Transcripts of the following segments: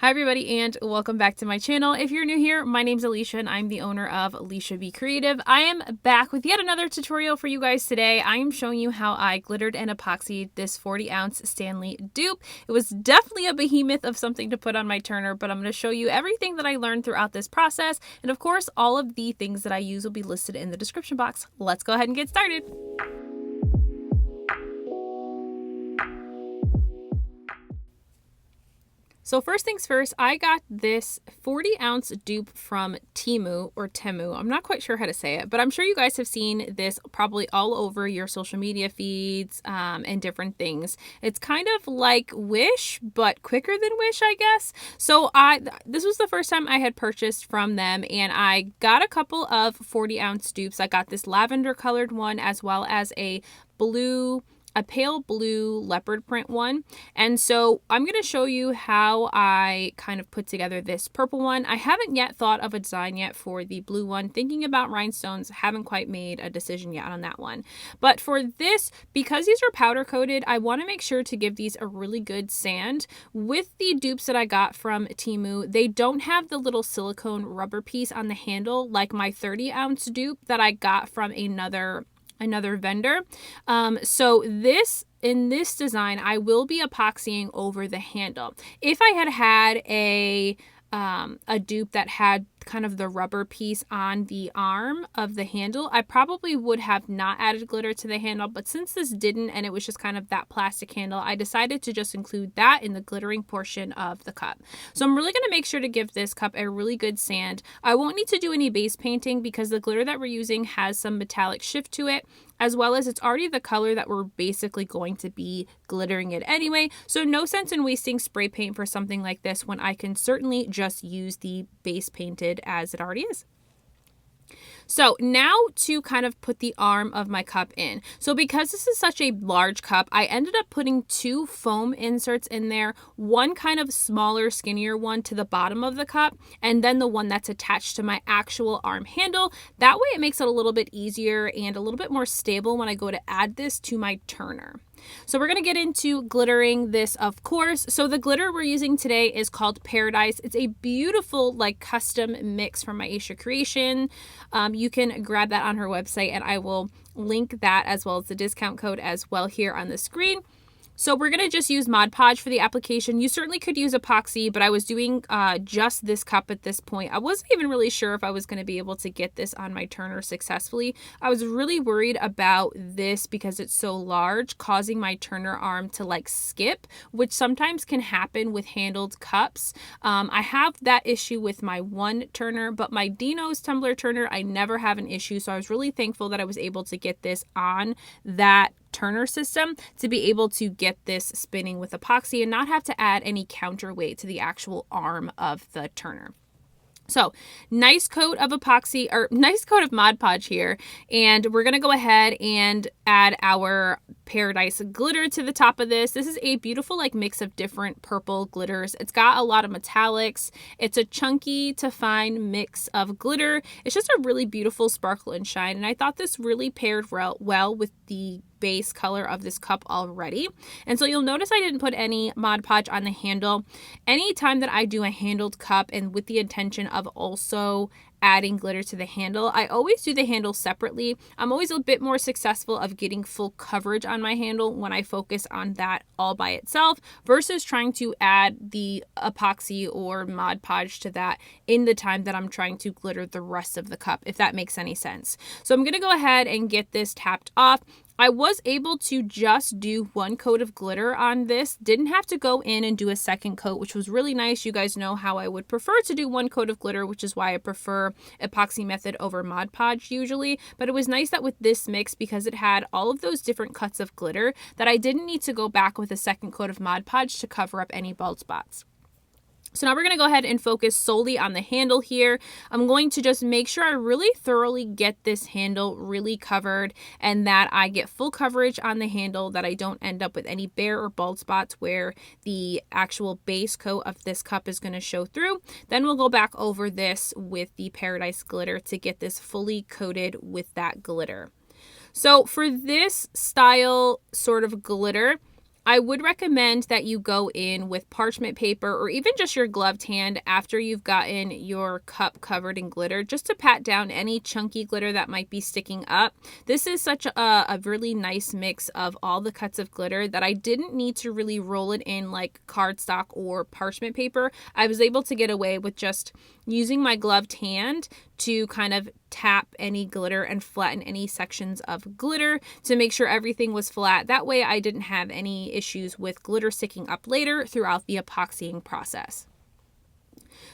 Hi everybody and welcome back to my channel. If you're new here, my name's Lysha and I'm the owner of Lysha Be Creative. I am back with yet another tutorial for you guys today. I am showing you how I glittered and epoxied this 40-ounce Stanley dupe. It was definitely a behemoth of something to put on my turner, but I'm going to show you everything that I learned throughout this process, and of course all of the things that I use will be listed in the description box. Let's go ahead and get started. So first things first, I got this 40-ounce dupe from Temu or Temu. I'm not quite sure how to say it, but I'm sure you guys have seen this probably all over your social media feeds and different things. It's kind of like Wish, but quicker than Wish, I guess. So this was the first time I had purchased from them, and I got a couple of 40-ounce dupes. I got this lavender colored one as well as a pale blue leopard print one. And so I'm going to show you how I kind of put together this purple one. I haven't yet thought of a design yet for the blue one. Thinking about rhinestones, haven't quite made a decision yet on that one. But for this, because these are powder coated, I want to make sure to give these a really good sand. With the dupes that I got from Temu, they don't have the little silicone rubber piece on the handle like my 30-ounce dupe that I got from another vendor. So in this design, I will be epoxying over the handle. If I had a dupe that had kind of the rubber piece on the arm of the handle, I probably would have not added glitter to the handle, but since this didn't and it was just kind of that plastic handle, I decided to just include that in the glittering portion of the cup. So I'm really going to make sure to give this cup a really good sand. I won't need to do any base painting because the glitter that we're using has some metallic shift to it, as well as it's already the color that we're basically going to be glittering it anyway. So no sense in wasting spray paint for something like this when I can certainly just use the base painted as it already is. So now to kind of put the arm of my cup in. So because this is such a large cup, I ended up putting two foam inserts in there, one kind of smaller, skinnier one to the bottom of the cup, and then the one that's attached to my actual arm handle. That way it makes it a little bit easier and a little bit more stable when I go to add this to my turner. So we're going to get into glittering this, of course. So the glitter we're using today is called Paradise. It's a beautiful like custom mix from Aisha Creation. You can grab that on her website, and I will link that as well as the discount code as well here on the screen. So we're going to just use Mod Podge for the application. You certainly could use epoxy, but I was doing just this cup at this point. I wasn't even really sure if I was going to be able to get this on my turner successfully. I was really worried about this because it's so large, causing my turner arm to like skip, which sometimes can happen with handled cups. I have that issue with my one turner, but my Dino's tumbler turner, I never have an issue. So I was really thankful that I was able to get this on that turner system to be able to get this spinning with epoxy and not have to add any counterweight to the actual arm of the turner. So nice coat of epoxy, or nice coat of Mod Podge here, and we're going to go ahead and add our Paradise glitter to the top of this. This is a beautiful like mix of different purple glitters. It's got a lot of metallics. It's a chunky to fine mix of glitter. It's just a really beautiful sparkle and shine, and I thought this really paired well with the base color of this cup already. And so you'll notice I didn't put any Mod Podge on the handle. Anytime that I do a handled cup and with the intention of also adding glitter to the handle, I always do the handle separately. I'm always a bit more successful of getting full coverage on my handle when I focus on that all by itself versus trying to add the epoxy or Mod Podge to that in the time that I'm trying to glitter the rest of the cup, if that makes any sense. So I'm going to go ahead and get this tapped off. I was able to just do one coat of glitter on this. Didn't have to go in and do a second coat, which was really nice. You guys know how I would prefer to do one coat of glitter, which is why I prefer epoxy method over Mod Podge usually. But it was nice that with this mix, because it had all of those different cuts of glitter, that I didn't need to go back with a second coat of Mod Podge to cover up any bald spots. So now we're going to go ahead and focus solely on the handle here. I'm going to just make sure I really thoroughly get this handle really covered and that I get full coverage on the handle, that I don't end up with any bare or bald spots where the actual base coat of this cup is going to show through. Then we'll go back over this with the Paradise glitter to get this fully coated with that glitter. So for this style sort of glitter, I would recommend that you go in with parchment paper or even just your gloved hand after you've gotten your cup covered in glitter, just to pat down any chunky glitter that might be sticking up. This is such a really nice mix of all the cuts of glitter that I didn't need to really roll it in like cardstock or parchment paper. I was able to get away with just using my gloved hand to kind of tap any glitter and flatten any sections of glitter to make sure everything was flat. That way I didn't have any issues with glitter sticking up later throughout the epoxying process.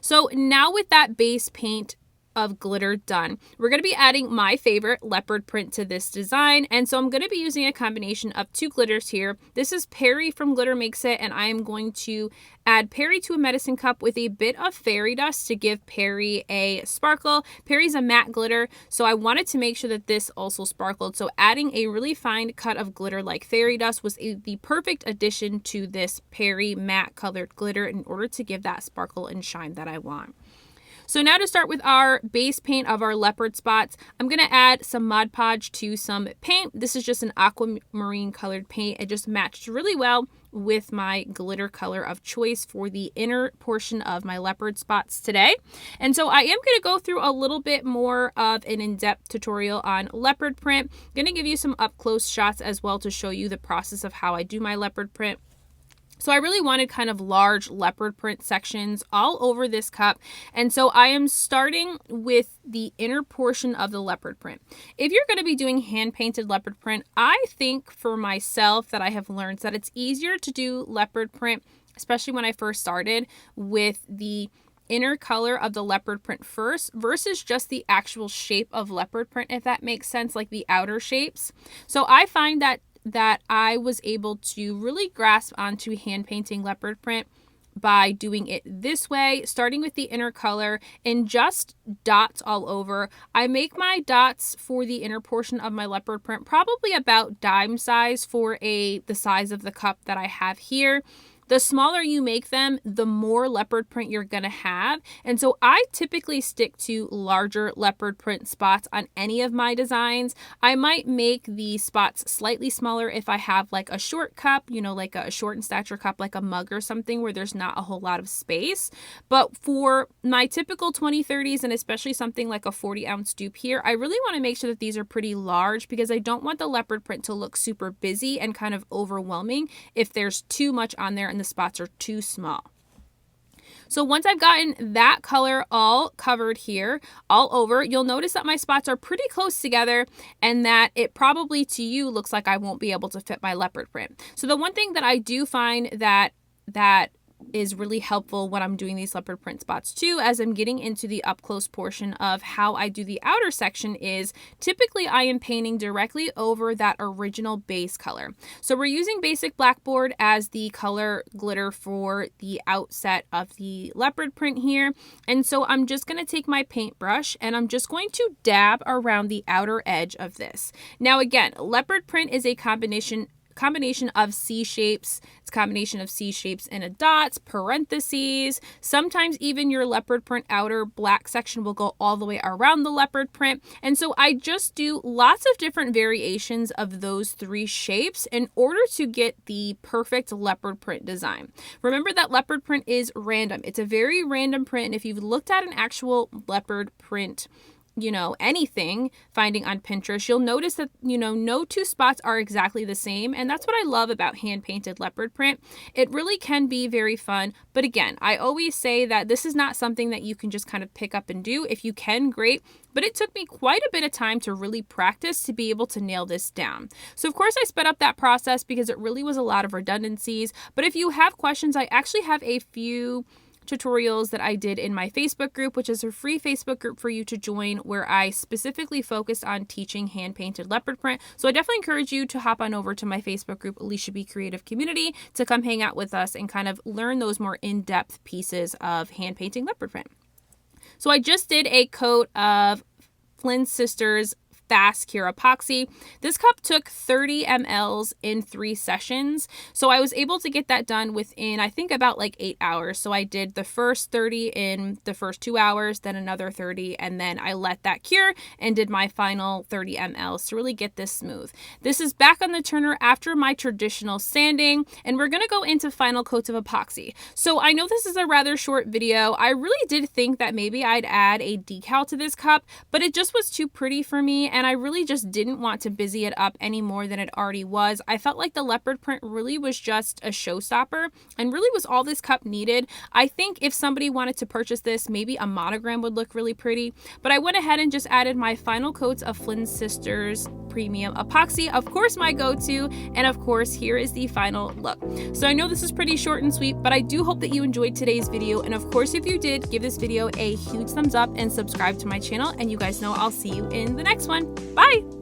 So now with that base paint of glitter done, we're going to be adding my favorite leopard print to this design. And so I'm going to be using a combination of two glitters here. This is Perry from Glitter Makes It, and I am going to add Perry to a medicine cup with a bit of fairy dust to give Perry a sparkle. Perry's a matte glitter, so I wanted to make sure that this also sparkled. So adding a really fine cut of glitter like fairy dust was the perfect addition to this Perry matte colored glitter in order to give that sparkle and shine that I want. So now to start with our base paint of our leopard spots, I'm going to add some Mod Podge to some paint. This is just an aquamarine colored paint. It just matched really well with my glitter color of choice for the inner portion of my leopard spots today. And so I am going to go through a little bit more of an in-depth tutorial on leopard print. I'm going to give you some up-close shots as well to show you the process of how I do my leopard print. So I really wanted kind of large leopard print sections all over this cup. And so I am starting with the inner portion of the leopard print. If you're going to be doing hand painted leopard print, I think for myself that I have learned that it's easier to do leopard print, especially when I first started, with the inner color of the leopard print first versus just the actual shape of leopard print, if that makes sense, like the outer shapes. So I find that I was able to really grasp onto hand painting leopard print by doing it this way, starting with the inner color and just dots all over. I make my dots for the inner portion of my leopard print probably about dime size for the size of the cup that I have here. The smaller you make them, the more leopard print you're going to have. And so I typically stick to larger leopard print spots on any of my designs. I might make the spots slightly smaller if I have like a short cup, you know, like a short in stature cup, like a mug or something where there's not a whole lot of space. But for my typical 20-30s and especially something like a 40-ounce dupe here, I really want to make sure that these are pretty large because I don't want the leopard print to look super busy and kind of overwhelming if there's too much on there and the spots are too small. So once I've gotten that color all covered here, all over, you'll notice that my spots are pretty close together and that it probably to you looks like I won't be able to fit my leopard print. So the one thing that I do find that is really helpful when I'm doing these leopard print spots too, as I'm getting into the up close portion of how I do the outer section, is typically I am painting directly over that original base color. So we're using basic blackboard as the color glitter for the outset of the leopard print here. And so I'm just going to take my paintbrush and I'm just going to dab around the outer edge of this. Now again, leopard print is a combination of C shapes. It's a combination of C shapes and a dot, parentheses. Sometimes even your leopard print outer black section will go all the way around the leopard print. And so I just do lots of different variations of those three shapes in order to get the perfect leopard print design. Remember that leopard print is random. It's a very random print. And if you've looked at an actual leopard print, you know, anything finding on Pinterest, you'll notice that, you know, no two spots are exactly the same. And that's what I love about hand painted leopard print. It really can be very fun. But again, I always say that this is not something that you can just kind of pick up and do. If you can, great. But it took me quite a bit of time to really practice to be able to nail this down. So of course I sped up that process because it really was a lot of redundancies. But if you have questions, I actually have a few tutorials that I did in my Facebook group, which is a free Facebook group for you to join, where I specifically focused on teaching hand painted leopard print. So I definitely encourage you to hop on over to my Facebook group, Lysha Be Creative Community, to come hang out with us and kind of learn those more in-depth pieces of hand painting leopard print. So I just did a coat of Flynn Sisters fast cure epoxy. This cup took 30 mLs in 3 sessions. So I was able to get that done within, I think, about like 8 hours. So I did the first 30 in the first 2 hours, then another 30, and then I let that cure and did my final 30 mLs to really get this smooth. This is back on the turner after my traditional sanding, and we're going to go into final coats of epoxy. So I know this is a rather short video. I really did think that maybe I'd add a decal to this cup, but it just was too pretty for me, and I really just didn't want to busy it up any more than it already was. I felt like the leopard print really was just a showstopper and really was all this cup needed. I think if somebody wanted to purchase this, maybe a monogram would look really pretty, but I went ahead and just added my final coats of Flynn Sisters Premium Epoxy, of course my go-to, and of course here is the final look. So I know this is pretty short and sweet, but I do hope that you enjoyed today's video, and of course if you did, give this video a huge thumbs up and subscribe to my channel, and you guys know I'll see you in the next one. Bye!